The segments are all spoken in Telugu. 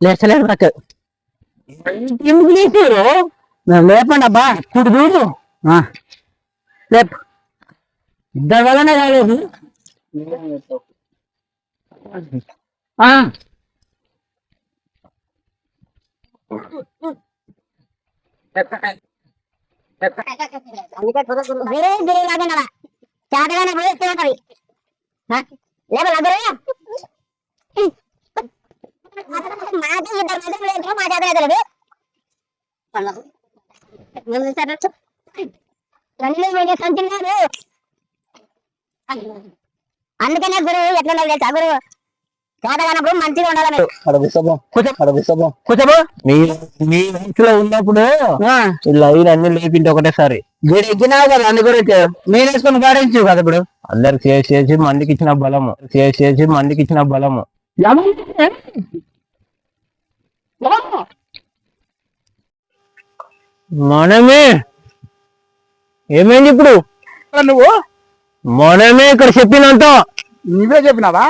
లేచలేదు నాకు ఎందుకు లేచారు లేపండి అబ్బా ఇప్పుడు చూడు లేపు ఇద్దరు వల్లనే కాలేదు అందుకనే గురువు ఎట్లా తెలుసా గురువు చేతగానప్పుడు మంచిగా ఉండాలి మీ వయసులో ఉన్నప్పుడు లైన్ అన్ని లేపింటే ఒకటేసారి మీరు ఎక్కినావు కదా అందు గురించి మీరు వేసుకుని పాటించు కదా ఇప్పుడు అందరికి చేసి మందికి ఇచ్చిన బలము చేసి మందికి ఇచ్చిన బలము మనమే ఏమైంది ఇప్పుడు నువ్వు మనమే ఇక్కడ చెప్పినంత నువ్వే చెప్పినావా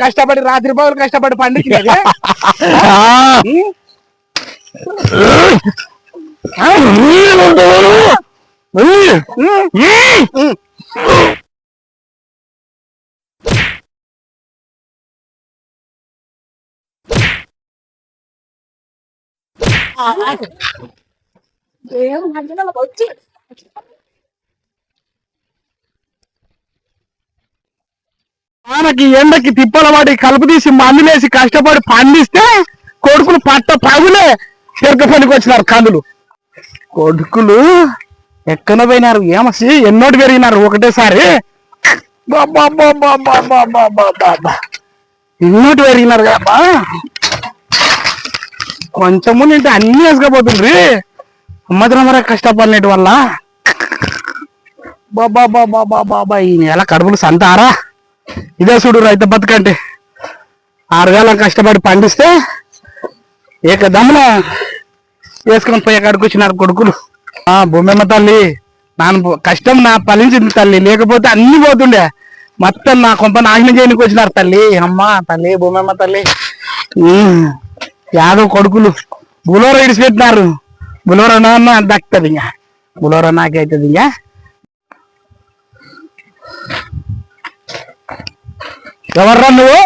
కష్టపడి రాత్రి పగలు కష్టపడి పండించి వచ్చి మనకి ఎండకి తిప్పల వాడి కలుపు తీసి మందులేసి కష్టపడి పండిస్తే కొడుకులు పట్ట పగులే చెరుక పనికి వచ్చినారు కందులు కొడుకులు ఎక్కడ పోయినారు ఏమసి ఎన్నోటి పెరిగినారు ఒకటేసారి ఎన్నోటి పెరిగినారు కదా కొంచెము నింటే అన్ని వేసుకపోతుండ్రి అమ్మద్రమర కష్టపడినట్టు వల్ల బాబా ఈ నెల కడుపులు సంతారా ఇదే చూడు రైతు బతుకంటే 6 వేల కష్టపడి పండిస్తే ఏకదమ్మున వేసుకొని పోయే కాడికి వచ్చినారు కొడుకులు భూమమ్మ తల్లి కష్టం నా ఫలించింది తల్లి లేకపోతే అన్ని పోతుండే మొత్తం నా కొంప నాశనం చేయడానికి వచ్చినారు తల్లి అమ్మ తల్లి భూమమ్మ తల్లి యాదవ్ కొడుకులు బులోర ఇడిచిపెట్టినారు బులోర నాన్న దక్కుతుంది ఇంకా బులోర నాకైతుంది ఇంకా ఎవర్రా నువ్వు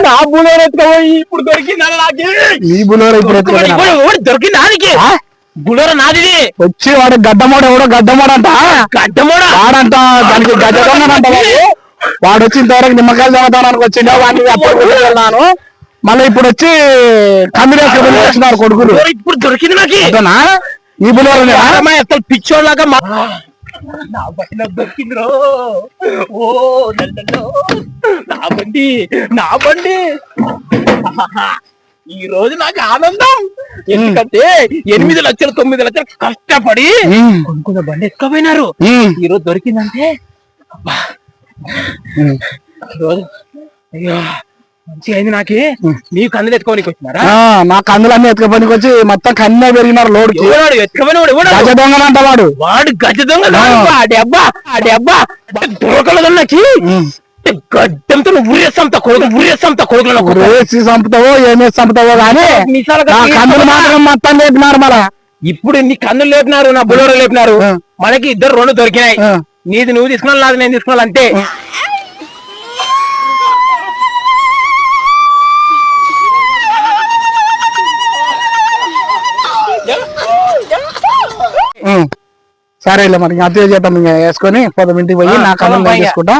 నా బులోర ఎత్తుకపోయి ఇప్పుడు దొరికిందా నీ బులోర ఇప్పుడు దొరికింది దానికి బులోర నాది వచ్చి వాడు గడ్డమోడ ఎవడో గడ్డమోడంట వాడంట దానికి గడ్డ దొంగనంట వాడు వచ్చిన తర్వాత నిమ్మకాయలు చదవడానికి వచ్చిండే వాడిని అప్పుడు వెళ్ళాను మళ్ళీ ఇప్పుడు వచ్చి కందిరేస్తున్నారు కొడుకులు ఇప్పుడు దొరికింది నాకు ఈ బులోర పిచ్చోళ్ళగా నా బండిలో దొరికిందిరో ఓ నా బండి ఈ రోజు నాకు ఆనందం ఎందుకంటే 8 లక్షలు 9 లక్షలు కష్టపడి కొనుక్కున్న బండి ఎక్కపోయినారు ఈ రోజు దొరికిందంటే అబ్బా రోజు అయ్యో మంచిగా అయింది నాకి నీకు కందులు ఎత్తుకోనికి వచ్చినారా నా కందులన్నీ ఎత్తుకోనికి వచ్చి మొత్తం కన్నే పెరిగినారు లోడుకి గజ దొంగలంట వాడు గజ దొంగ అబ్బా దొరకలేదన్నకి గడ్డంతో ఊరేస్తాంతా కొడుకులను ఊరేసి చంపుతావో ఏమేసి చంపుతావో కానీ కందులు మాత్రం మొత్తం లేపినారు మళ్ళా ఇప్పుడు నీ కందులు లేపినారు నా బులోర లేపినారు మనకి 2 దొరికినాయి నీది నువ్వు తీసుకున్నా నాది నేను తీసుకున్నా అంతే సరేలే మరి అత్తయ్య చేద్దాం ఇంకా వేసుకొని పొద్దు ఇంటికి పోయి నా కథలు చేసుకుంటా